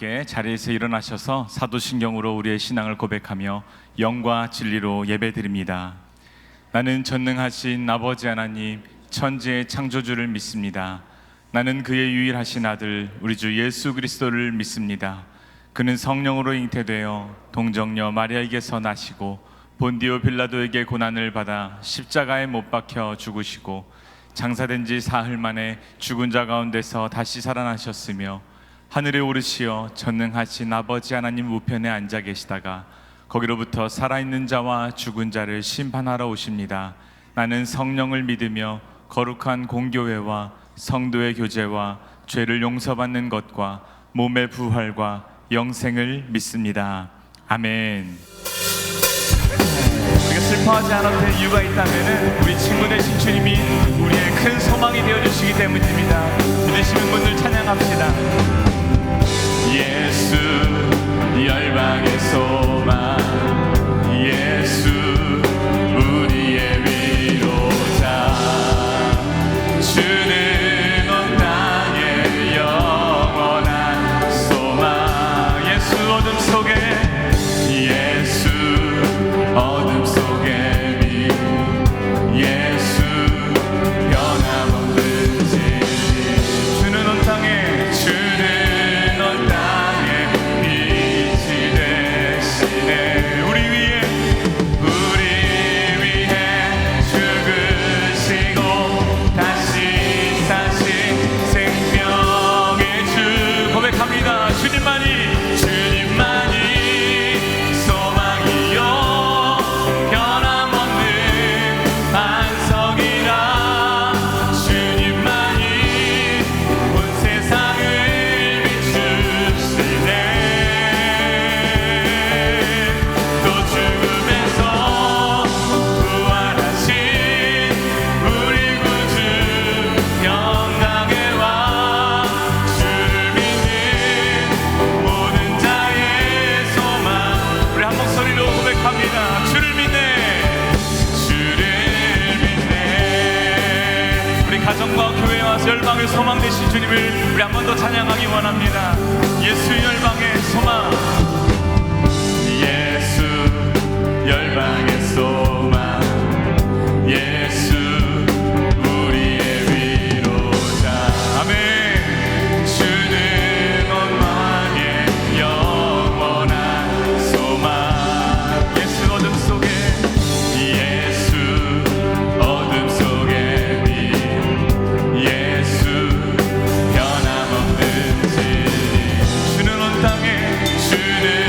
함께 자리에서 일어나셔서 사도신경으로 우리의 신앙을 고백하며 영과 진리로 예배드립니다. 나는 전능하신 아버지 하나님 천지의 창조주를 믿습니다. 나는 그의 유일하신 아들 우리 주 예수 그리스도를 믿습니다. 그는 성령으로 잉태되어 동정녀 마리아에게서 나시고 본디오 빌라도에게 고난을 받아 십자가에 못 박혀 죽으시고 장사된 지 사흘 만에 죽은 자 가운데서 다시 살아나셨으며 하늘에 오르시어 전능하신 아버지 하나님 우편에 앉아 계시다가 거기로부터 살아있는 자와 죽은 자를 심판하러 오십니다. 나는 성령을 믿으며 거룩한 공교회와 성도의 교제와 죄를 용서받는 것과 몸의 부활과 영생을 믿습니다. 아멘. 우리가 슬퍼하지 않아도 될 이유가 있다면 우리 친구 되신 주님이 우리의 큰 소망이 되어주시기 때문입니다. 믿으시는 분들 찬양합시다. 예수 열방의 소망, 예수 우리의 위로자, 주는 온 땅의 영원한 소망. 예수 어둠 속에, 예수 어둠 속에 빛, 예수 변함없는 진리. 주는 온 땅에, 주는 온 땅에 빛이 되시네. 우리 위해 죽으시고 다시 사신 생명의 주. 고백합니다. 주님만이 소망이요 변함없는 반석이라. 주님만이 온 세상을 비추시네. 또 죽음에서 부활하신 우리 구주 영광의 왕, 주를 믿는 모든 자의 소망. 우리 한 목소리로 고백합니다. 주를 믿네, 주를 믿네. 우리 가정과 교회에 와서 열방의 소망 되신 주님을 우리 한 번 더 찬양하기 원합니다. 예수 열방의 소망, 예수 열방의 소망, 예수 우리의 위로자. 아멘. 주는 온 왕의 영원한 소망. 예수 어둠 속에, 예수 어둠 속에 빛, 예수 변함없는 진리. 주는 온 땅에, 주는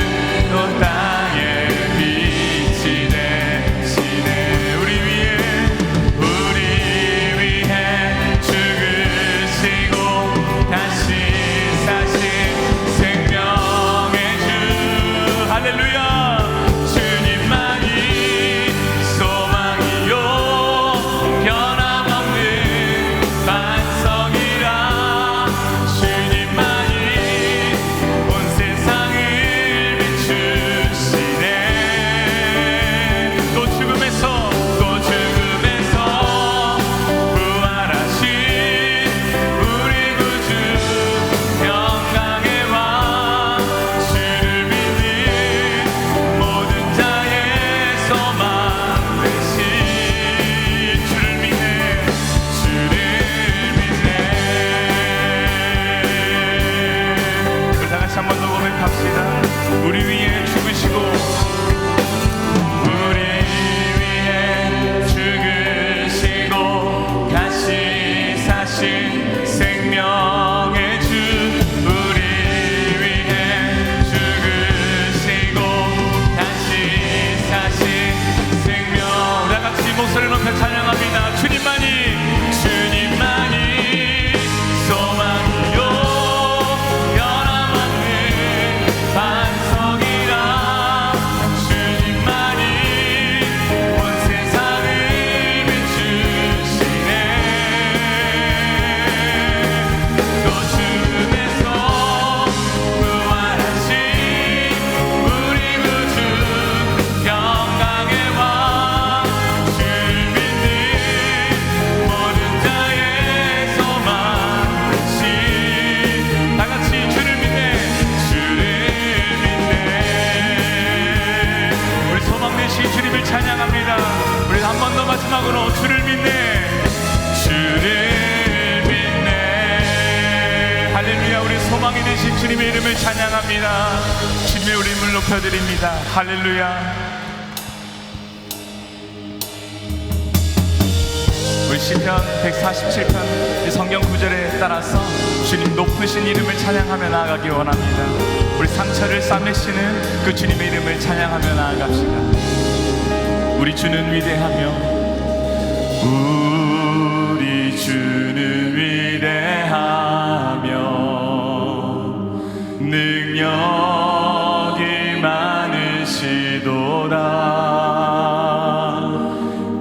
찬양합니다. 우리 한 번 더 마지막으로 주를 믿네, 주를 믿네. 할렐루야. 우리 소망이 되신 주님의 이름을 찬양합니다. 주님의 이름을 높여드립니다. 할렐루야. 우리 시편 147편 성경 구절에 따라서 주님 높으신 이름을 찬양하며 나아가기 원합니다. 우리 상처를 싸매시는 그 주님의 이름을 찬양하며 나아갑시다. 우리 주는 위대하며, 우리 주는 위대하며 능력이 많으시도다.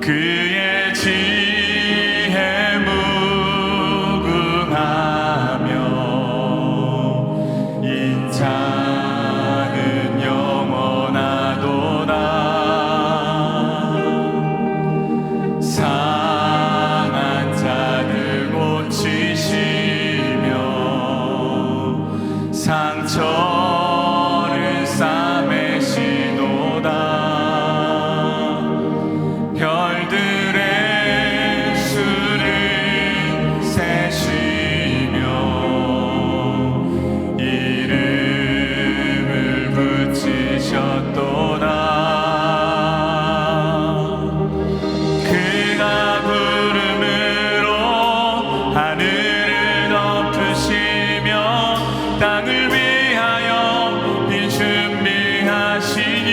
그의 지혜 무궁하며 인자는 영원하도다. 상한 자를 고치시며 상처를 싸매시도다. 별들의 수를 세시며 이름을 붙이셨도다. 그가 구름으로 하늘을 덮으시며 땅을 위하여 비 준비하시니.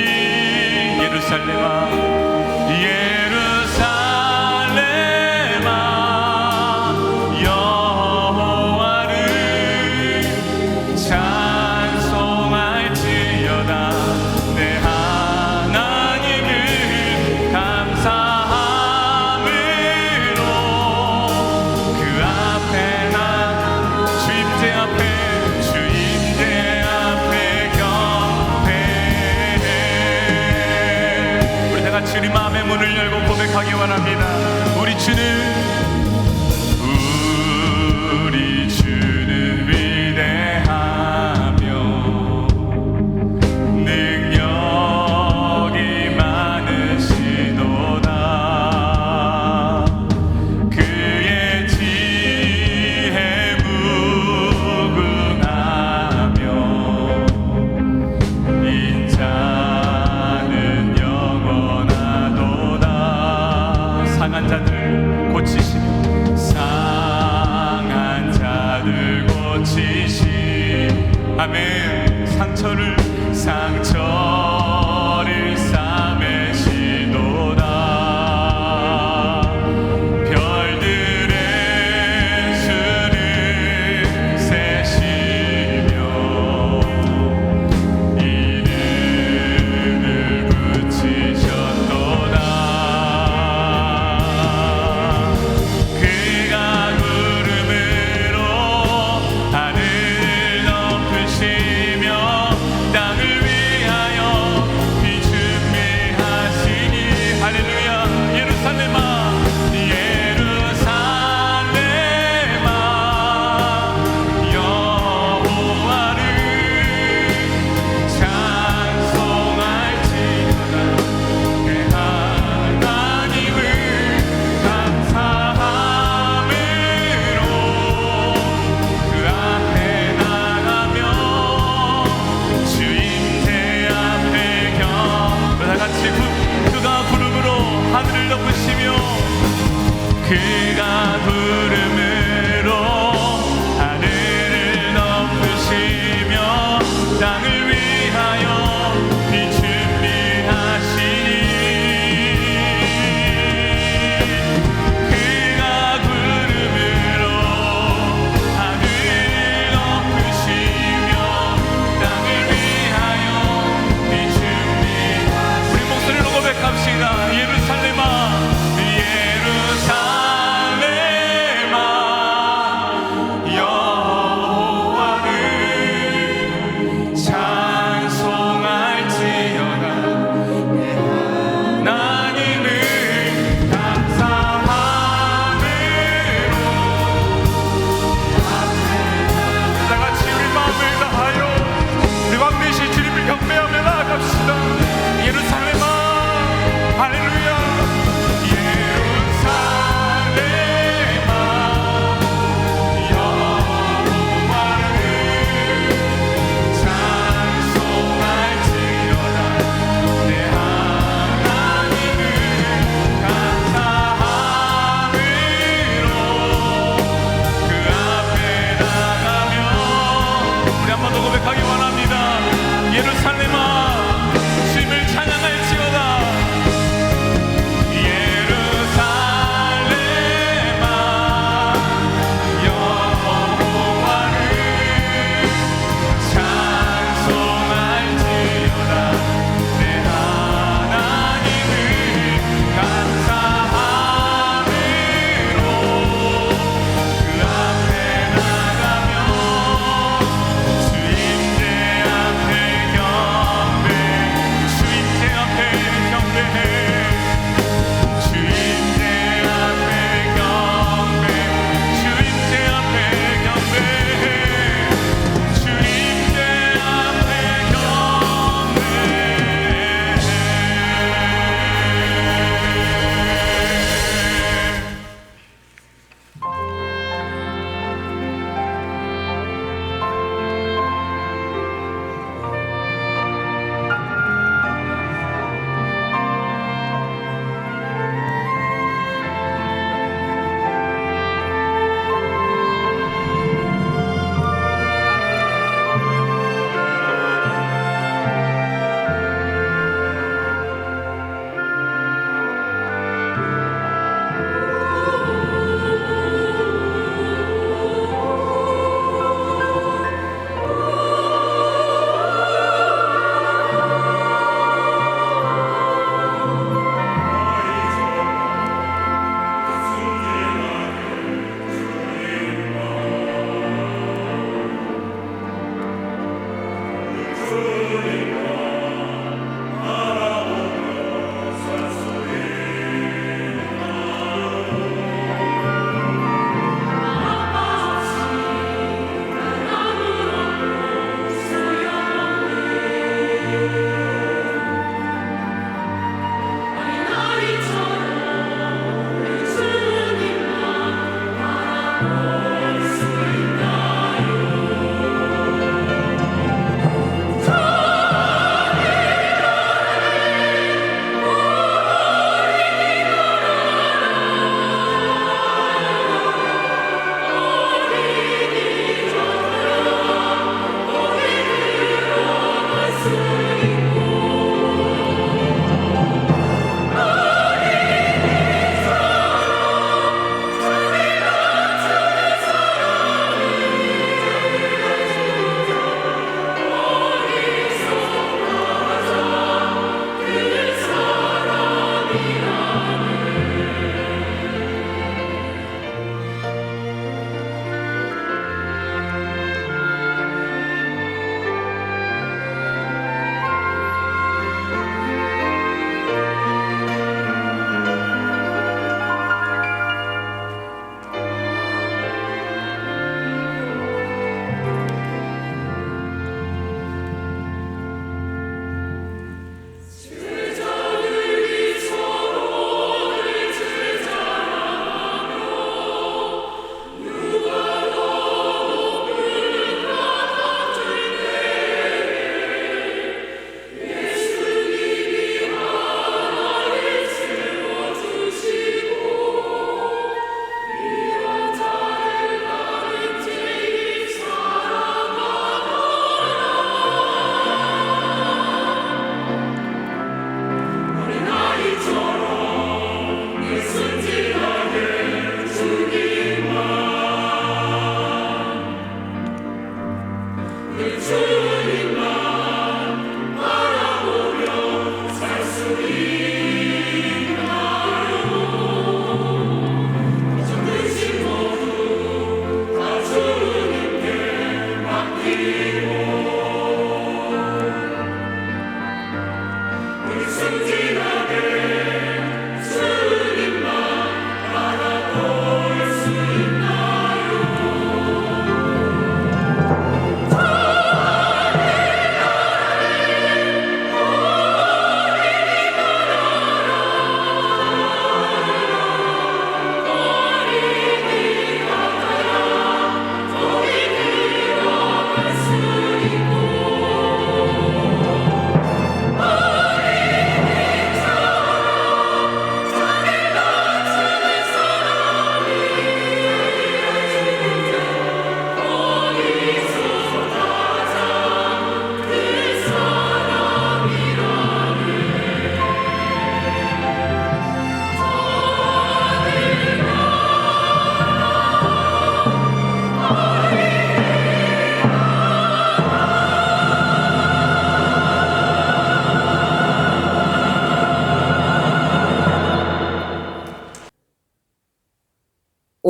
예루살렘아 여호와를 찬송할지어다. 내 하나님을 감사함으로 그 앞에 나 주임제 앞에 경배해. 우리 다같이 우리 마음의 문을 열고 고백하기 원합니다. 우리 주는 위대하며 능력이 많으시도다. 그의 지혜 무궁하며 인자는 영원하도다. 상한 자들 고치시며 상한 자들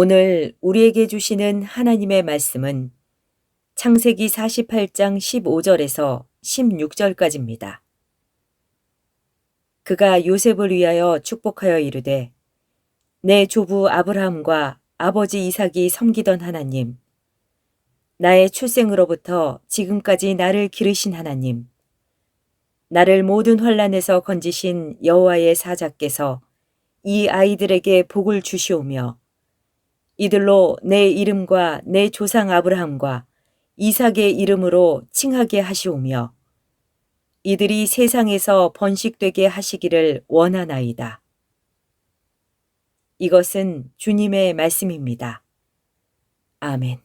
오늘 우리에게 주시는 하나님의 말씀은 창세기 48장 15절에서 16절까지입니다. 그가 요셉을 위하여 축복하여 이르되 내 조부 아브라함과 아버지 이삭이 섬기던 하나님, 나의 출생으로부터 지금까지 나를 기르신 하나님, 나를 모든 환난에서 건지신 여호와의 사자께서 이 아이들에게 복을 주시오며 이들로 내 이름과 내 조상 아브라함과 이삭의 이름으로 칭하게 하시오며 이들이 세상에서 번식되게 하시기를 원하나이다. 이것은 주님의 말씀입니다. 아멘.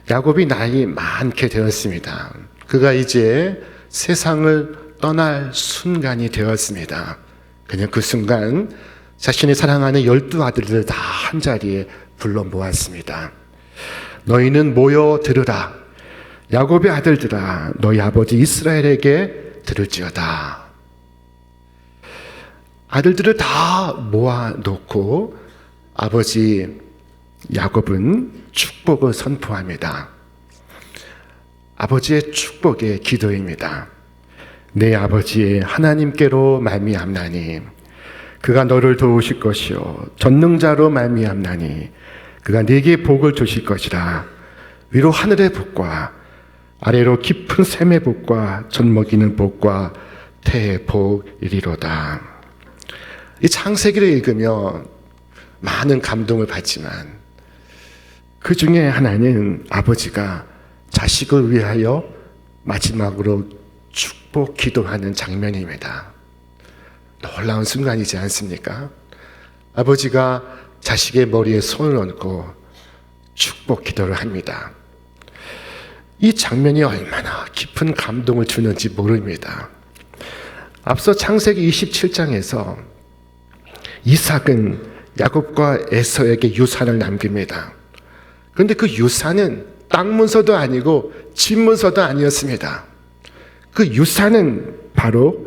야곱이 나이 많게 되었습니다. 그가 이제 세상을 떠날 순간이 되었습니다. 그냥 그 순간 자신이 사랑하는 12아들들을 다 한자리에 불러 모았습니다. 너희는 모여 들으라. 야곱의 아들들아, 너희 아버지 이스라엘에게 들을지어다. 아들들을 다 모아놓고 아버지 야곱은 축복을 선포합니다. 아버지의 축복의 기도입니다. 내 아버지 하나님께로 말미암나니 그가 너를 도우실 것이요 전능자로 말미암나니 그가 네게 복을 주실 것이라. 위로 하늘의 복과 아래로 깊은 샘의 복과 젖먹이는 복과 태의 복이리로다. 이 창세기를 읽으며 많은 감동을 받지만 그 중에 하나는 아버지가 자식을 위하여 마지막으로 축복 기도하는 장면입니다. 놀라운 순간이지 않습니까? 아버지가 자식의 머리에 손을 얹고 축복 기도를 합니다. 이 장면이 얼마나 깊은 감동을 주는지 모릅니다. 앞서 창세기 27장에서 이삭은 야곱과 에서에게 유산을 남깁니다. 그런데 그 유산은 땅 문서도 아니고 집 문서도 아니었습니다. 그 유산은 바로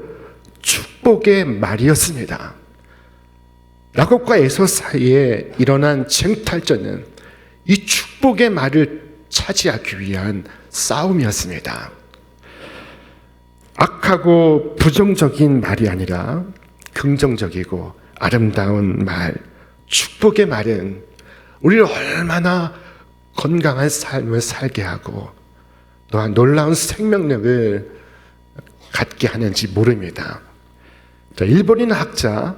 축복의 말이었습니다. 야곱과 에서 사이에 일어난 쟁탈전은 이 축복의 말을 차지하기 위한 싸움이었습니다. 악하고 부정적인 말이 아니라 긍정적이고 아름다운 말, 축복의 말은 우리를 얼마나 건강한 삶을 살게 하고 또한 놀라운 생명력을 갖게 하는지 모릅니다. 일본인 학자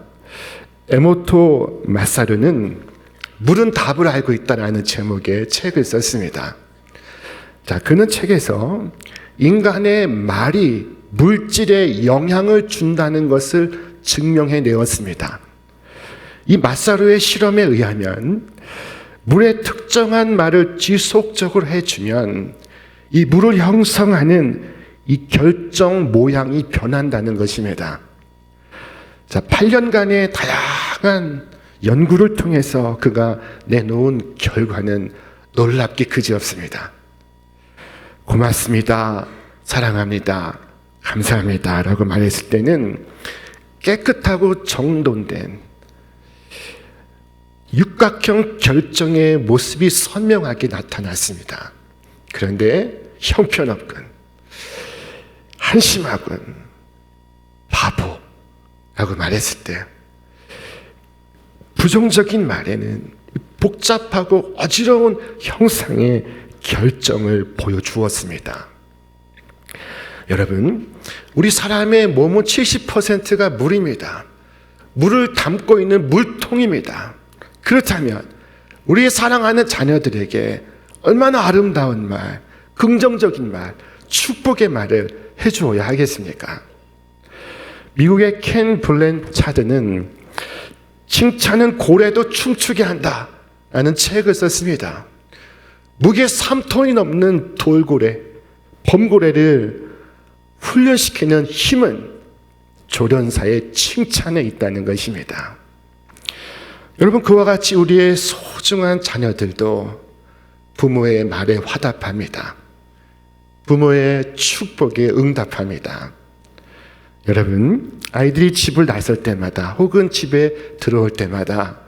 에모토 마사루는 물은 답을 알고 있다라는 제목의 책을 썼습니다. 그는 책에서 인간의 말이 물질에 영향을 준다는 것을 증명해 내었습니다. 이 마사루의 실험에 의하면 물의 특정한 말을 지속적으로 해주면 이 물을 형성하는 이 결정 모양이 변한다는 것입니다. 8년간의 다양한 연구를 통해서 그가 내놓은 결과는 놀랍게 그지없습니다. 고맙습니다. 사랑합니다. 감사합니다. 라고 말했을 때는 깨끗하고 정돈된 육각형 결정의 모습이 선명하게 나타났습니다. 그런데 형편없군, 한심하군, 바보라고 말했을 때 부정적인 말에는 복잡하고 어지러운 형상의 결정을 보여주었습니다. 여러분, 우리 사람의 몸은 70%가 물입니다. 물을 담고 있는 물통입니다. 그렇다면 우리의 사랑하는 자녀들에게 얼마나 아름다운 말, 긍정적인 말, 축복의 말을 해주어야 하겠습니까? 미국의 켄 블랜차드는 칭찬은 고래도 춤추게 한다 라는 책을 썼습니다. 무게 3톤이 넘는 돌고래, 범고래를 훈련시키는 힘은 조련사의 칭찬에 있다는 것입니다. 여러분, 그와 같이 우리의 소중한 자녀들도 부모의 말에 화답합니다. 부모의 축복에 응답합니다. 여러분, 아이들이 집을 나설 때마다 혹은 집에 들어올 때마다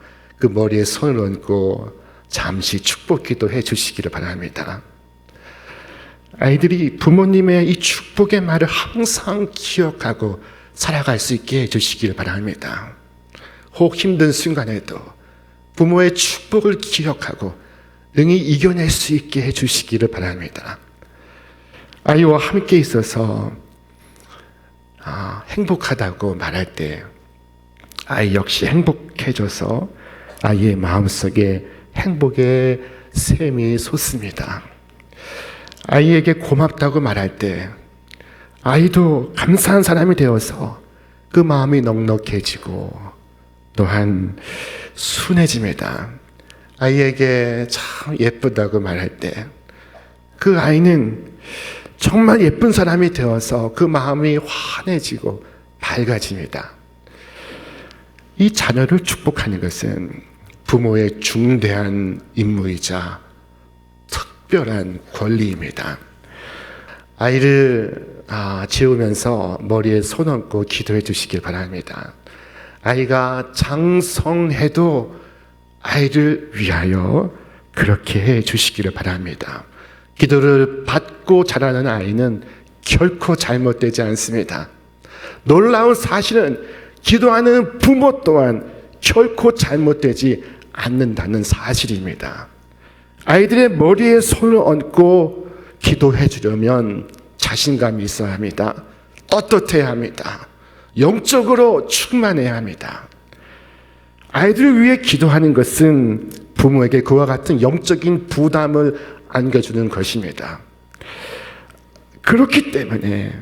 그 머리에 손을 얹고 잠시 축복 기도해 주시기를 바랍니다. 아이들이 부모님의 이 축복의 말을 항상 기억하고 살아갈 수 있게 해 주시기를 바랍니다. 혹 힘든 순간에도 부모의 축복을 기억하고 능히 이겨낼 수 있게 해 주시기를 바랍니다. 아이와 함께 있어서 행복하다고 말할 때 아이 역시 행복해져서 아이의 마음속에 행복의 샘이 솟습니다. 아이에게 고맙다고 말할 때 아이도 감사한 사람이 되어서 그 마음이 넉넉해지고 또한 순해집니다. 아이에게 참 예쁘다고 말할 때 그 아이는 정말 예쁜 사람이 되어서 그 마음이 환해지고 밝아집니다. 이 자녀를 축복하는 것은 부모의 중대한 임무이자 특별한 권리입니다. 아이를 재우면서 머리에 손 얹고 기도해 주시길 바랍니다. 아이가 장성해도 아이를 위하여 그렇게 해 주시기를 바랍니다. 기도를 받고 자라는 아이는 결코 잘못되지 않습니다. 놀라운 사실은 기도하는 부모 또한 결코 잘못되지 않는다는 사실입니다. 아이들의 머리에 손을 얹고 기도해 주려면 자신감이 있어야 합니다. 떳떳해야 합니다. 영적으로 충만해야 합니다. 아이들을 위해 기도하는 것은 부모에게 그와 같은 영적인 부담을 안겨주는 것입니다. 그렇기 때문에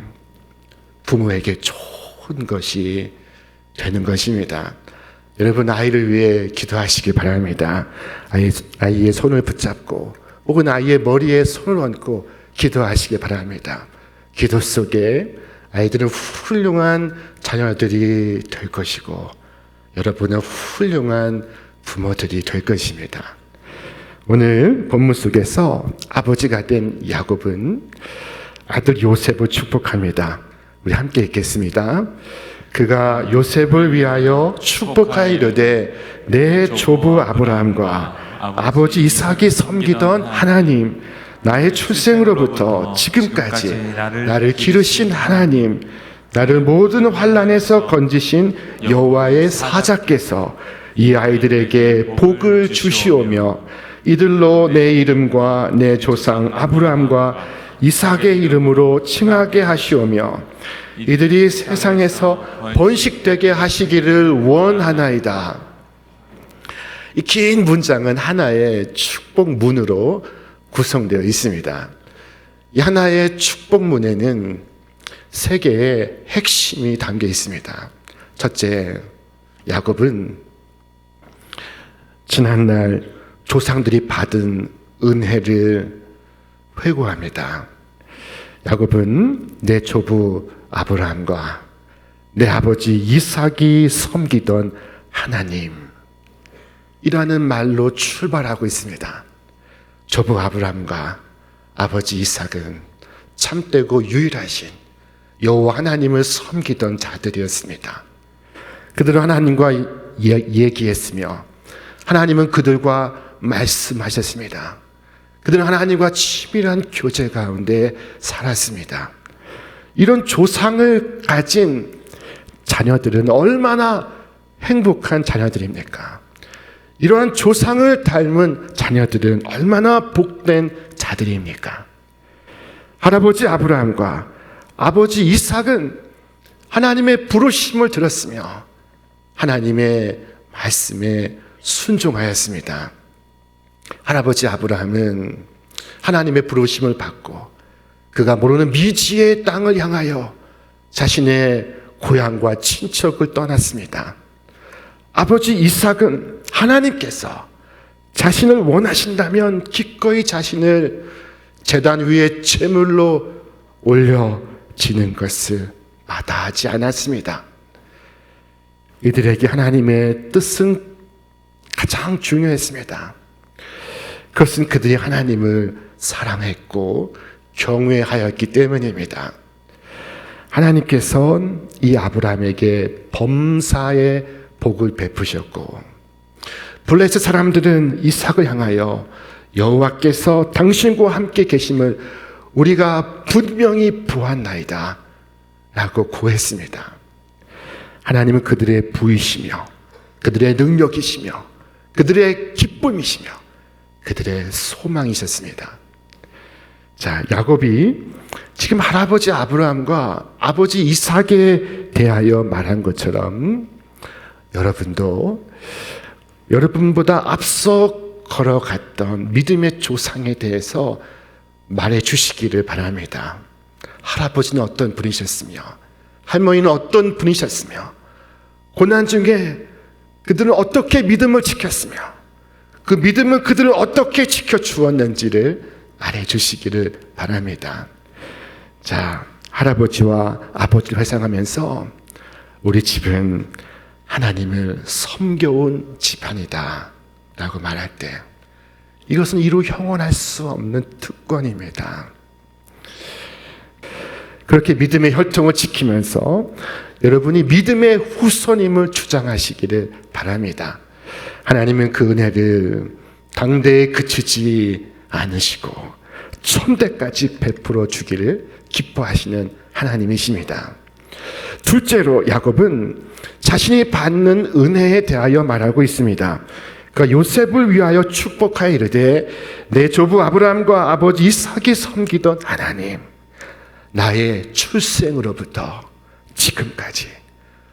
부모에게 좋은 것이 되는 것입니다. 여러분 아이를 위해 기도하시기 바랍니다. 아이의 손을 붙잡고 혹은 아이의 머리에 손을 얹고 기도하시기 바랍니다. 기도 속에 아이들은 훌륭한 자녀들이 될 것이고 여러분은 훌륭한 부모들이 될 것입니다. 오늘 본문 속에서 아버지가 된 야곱은 아들 요셉을 축복합니다. 우리 함께 읽겠습니다. 그가 요셉을 위하여 축복하여 이르되 내 조부 아브라함과 아버지 이삭이 섬기던 하나님, 나의 출생으로부터 지금까지 나를 기르신 하나님, 나를 모든 환난에서 건지신 여호와의 사자께서 이 아이들에게 복을 주시오며 이들로 내 이름과 내 조상 아브라함과 이삭의 이름으로 칭하게 하시오며 이들이 세상에서 번식되게 하시기를 원하나이다. 이 긴 문장은 하나의 축복문으로 구성되어 있습니다. 이 하나의 축복문에는 세 개의 핵심이 담겨 있습니다. 첫째, 야곱은 지난날 조상들이 받은 은혜를 회고합니다. 야곱은 내 조부 아브라함과 내 아버지 이삭이 섬기던 하나님 이라는 말로 출발하고 있습니다. 조부 아브라함과 아버지 이삭은 참되고 유일하신 여호와 하나님을 섬기던 자들이었습니다. 그들은 하나님과 얘기했으며 하나님은 그들과 말씀하셨습니다. 그들은 하나님과 치밀한 교제 가운데 살았습니다. 이런 조상을 가진 자녀들은 얼마나 행복한 자녀들입니까? 이러한 조상을 닮은 자녀들은 얼마나 복된 자들입니까? 할아버지 아브라함과 아버지 이삭은 하나님의 부르심을 들었으며 하나님의 말씀에 순종하였습니다. 할아버지 아브라함은 하나님의 부르심을 받고 그가 모르는 미지의 땅을 향하여 자신의 고향과 친척을 떠났습니다. 아버지 이삭은 하나님께서 자신을 원하신다면 기꺼이 자신을 제단 위에 제물로 올려지는 것을 마다하지 않았습니다. 이들에게 하나님의 뜻은 가장 중요했습니다. 그것은 그들이 하나님을 사랑했고 경외하였기 때문입니다. 하나님께서는 이 아브라함에게 범사의 복을 베푸셨고 블레셋 사람들은 이삭을 향하여 여호와께서 당신과 함께 계심을 우리가 분명히 보았나이다 라고 고했습니다. 하나님은 그들의 부이시며 그들의 능력이시며 그들의 기쁨이시며 그들의 소망이셨습니다. 자, 야곱이 지금 할아버지 아브라함과 아버지 이삭에 대하여 말한 것처럼 여러분도 여러분보다 앞서 걸어갔던 믿음의 조상에 대해서 말해 주시기를 바랍니다. 할아버지는 어떤 분이셨으며 할머니는 어떤 분이셨으며 고난 중에 그들은 어떻게 믿음을 지켰으며 그 믿음은 그들을 어떻게 지켜주었는지를 말해 주시기를 바랍니다. 자, 할아버지와 아버지를 회상하면서 우리 집은 하나님을 섬겨온 집안이다 라고 말할 때 이것은 이루 형언할 수 없는 특권입니다. 그렇게 믿음의 혈통을 지키면서 여러분이 믿음의 후손임을 주장하시기를 바랍니다. 하나님은 그 은혜를 당대에 그치지 않으시고 천대까지 베풀어 주기를 기뻐하시는 하나님이십니다. 둘째로 야곱은 자신이 받는 은혜에 대하여 말하고 있습니다. 그러니까 요셉을 위하여 축복하여 이르되 내 조부 아브라함과 아버지 이삭이 섬기던 하나님, 나의 출생으로부터 지금까지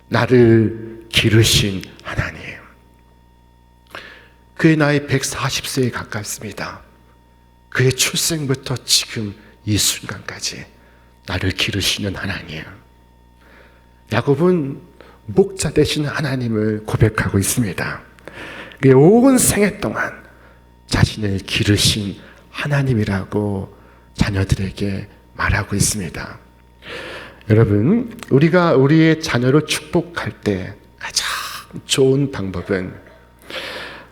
나를 기르신 하나님. 그의 나이 140세에 가깝습니다. 그의 출생부터 지금 이 순간까지 나를 기르시는 하나님. 야곱은 목자 되신 하나님을 고백하고 있습니다. 그의 온 생애 동안 자신을 기르신 하나님이라고 자녀들에게 말하고 있습니다. 여러분, 우리가 우리의 자녀를 축복할 때 가장 좋은 방법은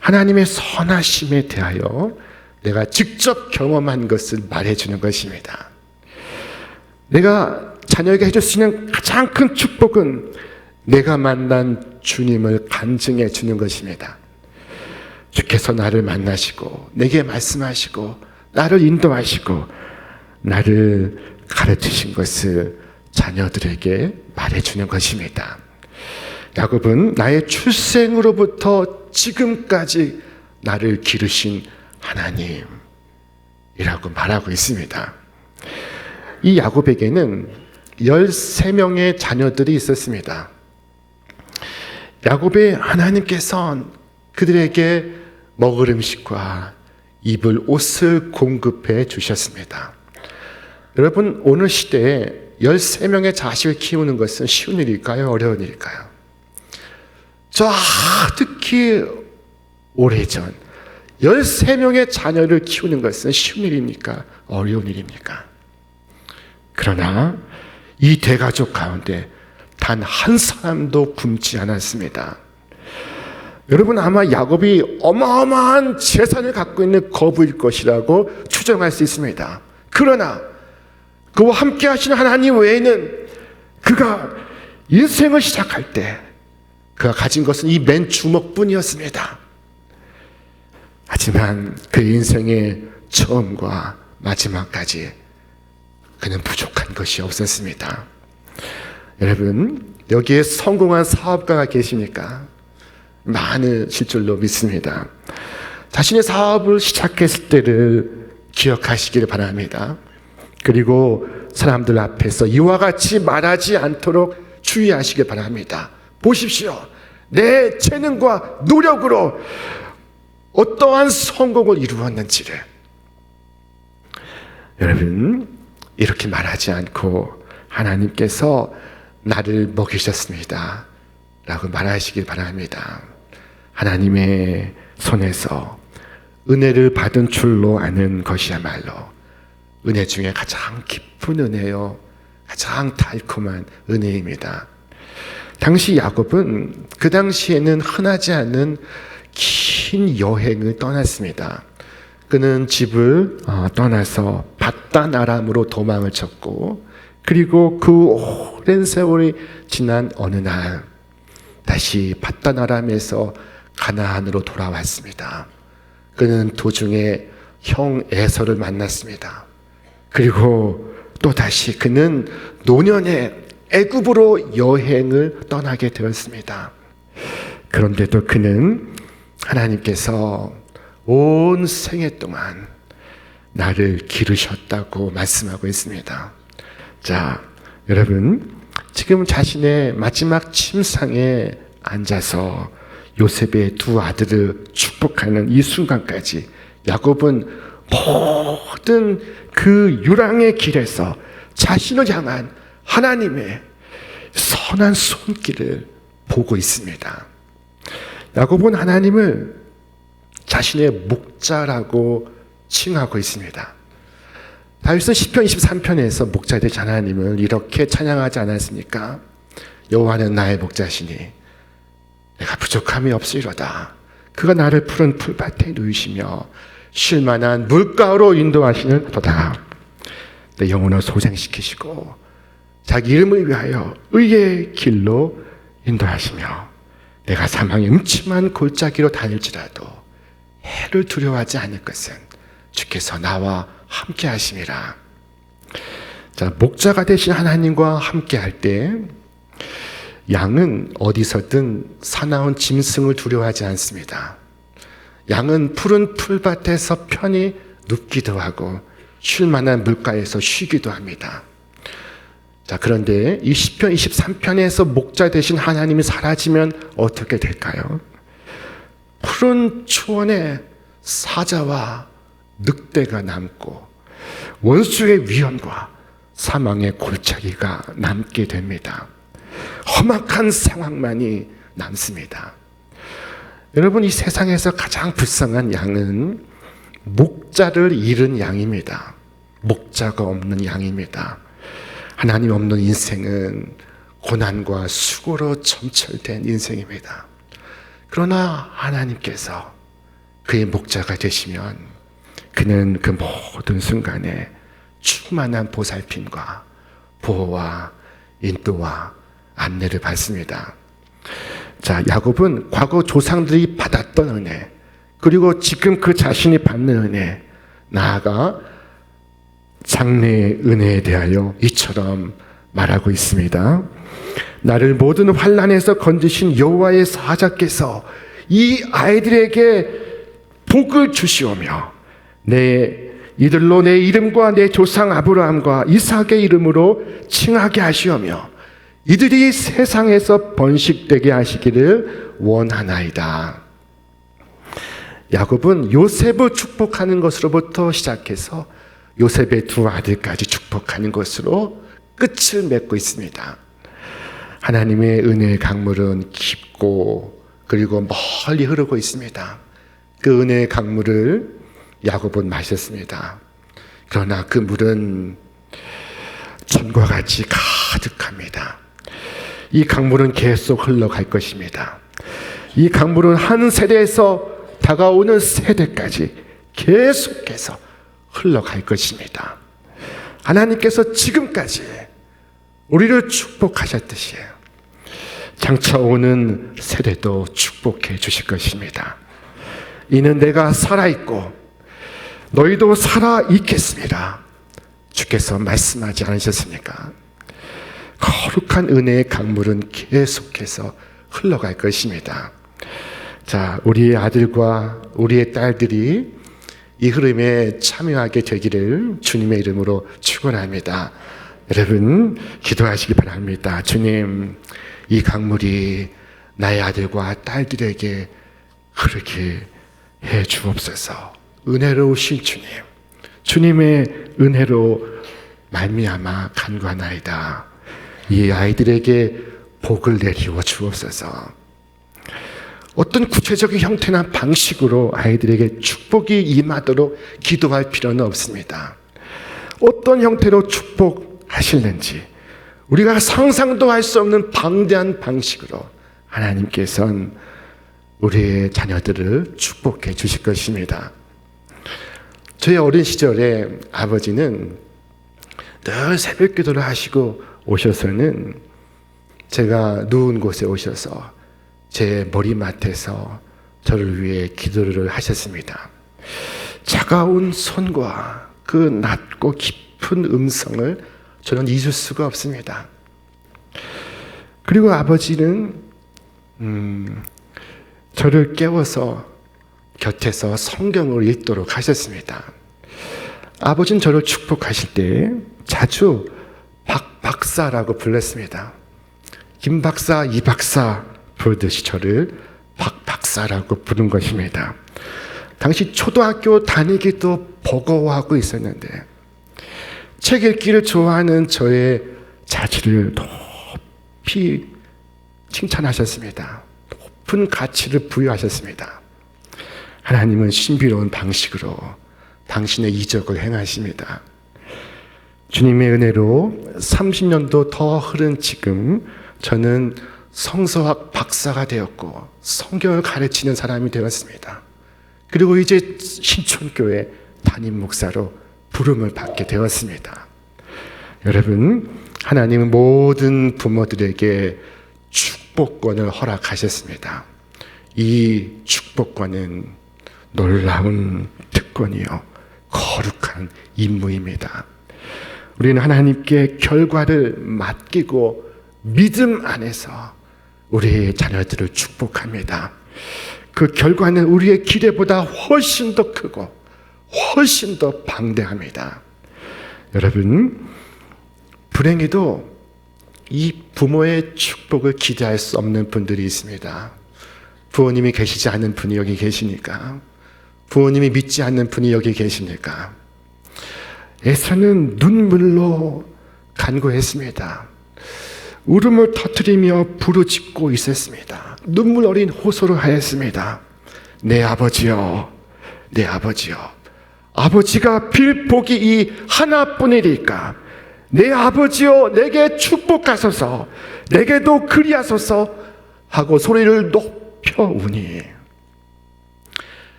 하나님의 선하심에 대하여 내가 직접 경험한 것을 말해주는 것입니다. 내가 자녀에게 해줄 수 있는 가장 큰 축복은 내가 만난 주님을 간증해 주는 것입니다. 주께서 나를 만나시고 내게 말씀하시고 나를 인도하시고 나를 가르치신 것을 자녀들에게 말해주는 것입니다. 야곱은 나의 출생으로부터 지금까지 나를 기르신 하나님이라고 말하고 있습니다. 이 야곱에게는 13명의 자녀들이 있었습니다. 야곱의 하나님께서 그들에게 먹을 음식과 입을 옷을 공급해 주셨습니다. 여러분, 오늘 시대에 13명의 자식을 키우는 것은 쉬운 일일까요? 어려운 일일까요? 특히 오래전 13명의 자녀를 키우는 것은 쉬운 일입니까? 어려운 일입니까? 그러나 이 대가족 가운데 단 한 사람도 굶지 않았습니다. 여러분, 아마 야곱이 어마어마한 재산을 갖고 있는 거부일 것이라고 추정할 수 있습니다. 그러나 그와 함께 하시는 하나님 외에는 그가 인생을 시작할 때 그가 가진 것은 이 맨 주먹뿐이었습니다. 하지만 그 인생의 처음과 마지막까지 그는 부족한 것이 없었습니다. 여러분, 여기에 성공한 사업가가 계십니까? 많으실 줄로 믿습니다. 자신의 사업을 시작했을 때를 기억하시기를 바랍니다. 그리고 사람들 앞에서 이와 같이 말하지 않도록 주의하시길 바랍니다. 보십시오. 내 재능과 노력으로 어떠한 성공을 이루었는지를. 여러분, 이렇게 말하지 않고 하나님께서 나를 먹이셨습니다 라고 말하시길 바랍니다. 하나님의 손에서 은혜를 받은 줄로 아는 것이야말로 은혜 중에 가장 깊은 은혜요, 가장 달콤한 은혜입니다. 당시 야곱은 그 당시에는 흔하지 않은 긴 여행을 떠났습니다. 그는 집을 떠나서 밧단 아람으로 도망을 쳤고, 그리고 그 오랜 세월이 지난 어느 날 다시 밧단 아람에서 가나안으로 돌아왔습니다. 그는 도중에 형 에서를 만났습니다. 그리고 또다시 그는 노년에 애굽으로 여행을 떠나게 되었습니다. 그런데도 그는 하나님께서 온 생애 동안 나를 기르셨다고 말씀하고 있습니다. 자, 여러분, 지금 자신의 마지막 침상에 앉아서 요셉의 두 아들을 축복하는 이 순간까지 야곱은 모든 그 유랑의 길에서 자신을 향한 하나님의 선한 손길을 보고 있습니다. 야곱은 하나님을 자신의 목자라고 칭하고 있습니다. 다윗은 시편 23편에서 목자 되신 하나님을 이렇게 찬양하지 않았습니까? 여호와는 나의 목자시니 내가 부족함이 없으리로다. 그가 나를 푸른 풀밭에 누이시며 쉴만한 물가로 인도하시는 도다. 내 영혼을 소생시키시고 자기 이름을 위하여 의의 길로 인도하시며 내가 사망의 음침한 골짜기로 다닐지라도 해를 두려워하지 않을 것은 주께서 나와 함께 하심이라. 자, 목자가 되신 하나님과 함께 할 때 양은 어디서든 사나운 짐승을 두려워하지 않습니다. 양은 푸른 풀밭에서 편히 눕기도 하고 쉴 만한 물가에서 쉬기도 합니다. 자, 그런데 이 시편 23편에서 목자 되신 하나님이 사라지면 어떻게 될까요? 푸른 초원에 사자와 늑대가 남고 원수의 위험과 사망의 골짜기가 남게 됩니다. 험악한 상황만이 남습니다. 여러분, 이 세상에서 가장 불쌍한 양은 목자를 잃은 양입니다. 목자가 없는 양입니다. 하나님 없는 인생은 고난과 수고로 점철된 인생입니다. 그러나 하나님께서 그의 목자가 되시면 그는 그 모든 순간에 충만한 보살핌과 보호와 인도와 안내를 받습니다. 자, 야곱은 과거 조상들이 받았던 은혜, 그리고 지금 그 자신이 받는 은혜, 나아가 장래의 은혜에 대하여 이처럼 말하고 있습니다. 나를 모든 환난에서 건지신 여호와의 사자께서 이 아이들에게 복을 주시오며 이들로 내 이름과 내 조상 아브라함과 이삭의 이름으로 칭하게 하시오며 이들이 세상에서 번식되게 하시기를 원하나이다. 야곱은 요셉을 축복하는 것으로부터 시작해서 요셉의 두 아들까지 축복하는 것으로 끝을 맺고 있습니다. 하나님의 은혜의 강물은 깊고 그리고 멀리 흐르고 있습니다. 그 은혜의 강물을 야곱은 마셨습니다. 그러나 그 물은 전과 같이 가득합니다. 이 강물은 계속 흘러갈 것입니다. 이 강물은 한 세대에서 다가오는 세대까지 계속해서 흘러갈 것입니다. 하나님께서 지금까지 우리를 축복하셨듯이 장차 오는 세대도 축복해 주실 것입니다. 이는 내가 살아있고 너희도 살아있겠습니다. 주께서 말씀하지 않으셨습니까? 거룩한 은혜의 강물은 계속해서 흘러갈 것입니다. 자, 우리의 아들과 우리의 딸들이 이 흐름에 참여하게 되기를 주님의 이름으로 축원합니다. 여러분, 기도하시기 바랍니다. 주님, 이 강물이 나의 아들과 딸들에게 흐르게 해 주옵소서. 은혜로우신 주님, 주님의 은혜로 말미암아 간구하나이다. 이 아이들에게 복을 내리워 주옵소서. 어떤 구체적인 형태나 방식으로 아이들에게 축복이 임하도록 기도할 필요는 없습니다. 어떤 형태로 축복하실는지 우리가 상상도 할 수 없는 방대한 방식으로 하나님께서는 우리의 자녀들을 축복해 주실 것입니다. 저희 어린 시절에 아버지는 늘 새벽 기도를 하시고 오셔서는 제가 누운 곳에 오셔서 제 머리맡에서 저를 위해 기도를 하셨습니다. 차가운 손과 그 낮고 깊은 음성을 저는 잊을 수가 없습니다. 그리고 아버지는 저를 깨워서 곁에서 성경을 읽도록 하셨습니다. 아버지는 저를 축복하실 때 자주 박 박사라고 불렀습니다. 김 박사, 이 박사 부르듯이 저를 박 박사라고 부른 것입니다. 당시 초등학교 다니기도 버거워하고 있었는데 책 읽기를 좋아하는 저의 자질을 높이 칭찬하셨습니다. 높은 가치를 부여하셨습니다. 하나님은 신비로운 방식으로 당신의 이적을 행하십니다. 주님의 은혜로 30년도 더 흐른 지금 저는 성서학 박사가 되었고 성경을 가르치는 사람이 되었습니다. 그리고 이제 신촌교회 담임 목사로 부름을 받게 되었습니다. 여러분, 하나님은 모든 부모들에게 축복권을 허락하셨습니다. 이 축복권은 놀라운 특권이요, 거룩한 임무입니다. 우리는 하나님께 결과를 맡기고 믿음 안에서 우리의 자녀들을 축복합니다. 그 결과는 우리의 기대보다 훨씬 더 크고 훨씬 더 방대합니다. 여러분, 불행히도 이 부모의 축복을 기대할 수 없는 분들이 있습니다. 부모님이 계시지 않는 분이 여기 계시니까, 부모님이 믿지 않는 분이 여기 계십니까? 에서는 눈물로 간구했습니다. 울음을 터뜨리며 부르짖고 있었습니다. 눈물 어린 호소를 하였습니다. 내 아버지여, 내 아버지여, 아버지가 빌 복이 이 하나뿐이리까 내 아버지여 내게 축복하소서, 내게도 그리하소서 하고 소리를 높여 우니,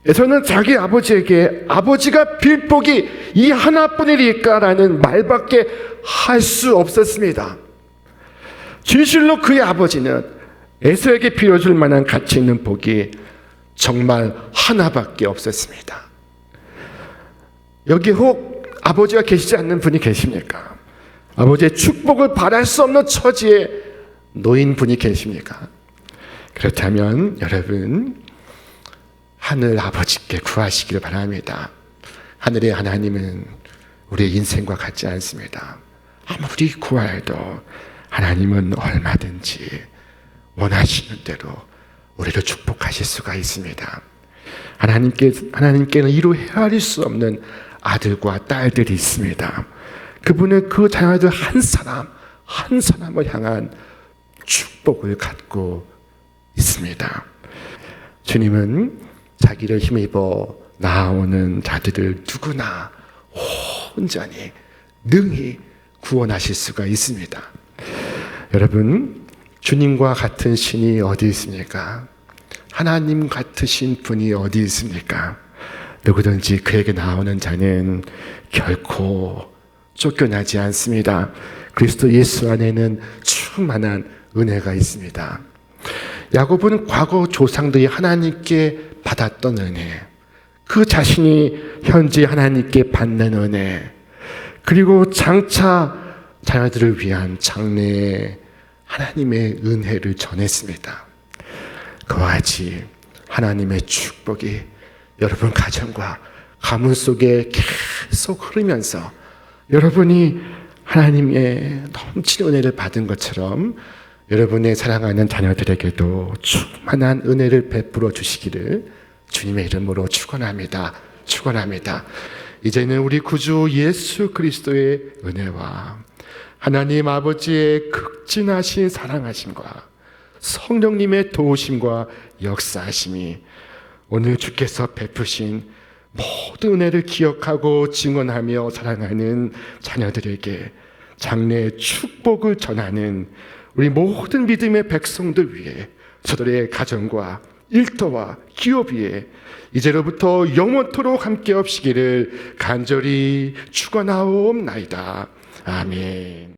에서는 자기 아버지에게 아버지가 빌 복이 이 하나뿐이리까라는 말밖에 할 수 없었습니다. 진실로 그의 아버지는 에서에게 빌어줄 만한 가치 있는 복이 정말 하나밖에 없었습니다. 여기 혹 아버지가 계시지 않는 분이 계십니까? 아버지의 축복을 바랄 수 없는 처지에 놓인 분이 계십니까? 그렇다면 여러분, 하늘 아버지께 구하시기를 바랍니다. 하늘의 하나님은 우리의 인생과 같지 않습니다. 아무리 구하여도 하나님은 얼마든지 원하시는 대로 우리를 축복하실 수가 있습니다. 하나님께는 이루 헤아릴 수 없는 아들과 딸들이 있습니다. 그분은 그 자녀들 한 사람 한 사람을 향한 축복을 갖고 있습니다. 주님은 자기를 힘입어 나아오는 자들을 누구나 온전히 능히 구원하실 수가 있습니다. 여러분, 주님과 같은 신이 어디 있습니까? 하나님 같으신 분이 어디 있습니까? 누구든지 그에게 나오는 자는 결코 쫓겨나지 않습니다. 그리스도 예수 안에는 충만한 은혜가 있습니다. 야곱은 과거 조상들이 하나님께 받았던 은혜, 그 자신이 현재 하나님께 받는 은혜, 그리고 장차 자녀들을 위한 장래의 하나님의 은혜를 전했습니다. 그와 같이 하나님의 축복이 여러분 가정과 가문 속에 계속 흐르면서 여러분이 하나님의 넘치는 은혜를 받은 것처럼 여러분의 사랑하는 자녀들에게도 충만한 은혜를 베풀어 주시기를 주님의 이름으로 축원합니다. 축원합니다. 이제는 우리 구주 예수 그리스도의 은혜와 하나님 아버지의 극진하신 사랑하심과 성령님의 도우심과 역사하심이 오늘 주께서 베푸신 모든 은혜를 기억하고 증언하며 사랑하는 자녀들에게 장래의 축복을 전하는 우리 모든 믿음의 백성들 위해 저들의 가정과 일터와 기업 위에 이제로부터 영원토록 함께 없시기를 간절히 축원하옵나이다. 아멘.